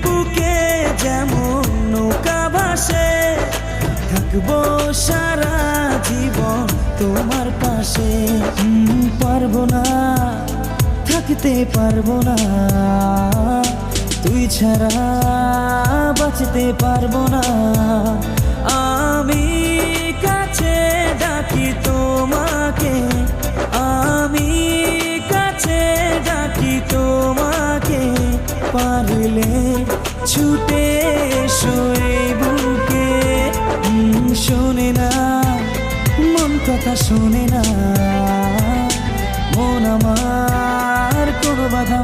বুকে যেমন নৌকা ভাসে, থাকবো সারা জীবন তোমার পাশে। পারবো না, থাকতে পারবো না, তুই ছাড়া বাঁচতে পারবো না। আমি কাছে ডাকি তোমাকে, আমি কাছে ডাকি তোমাকে, পারলে ছুটে এসো এই বুকে। শোনে না মন কথা, শোনে না মন আমার, কোনো বাধা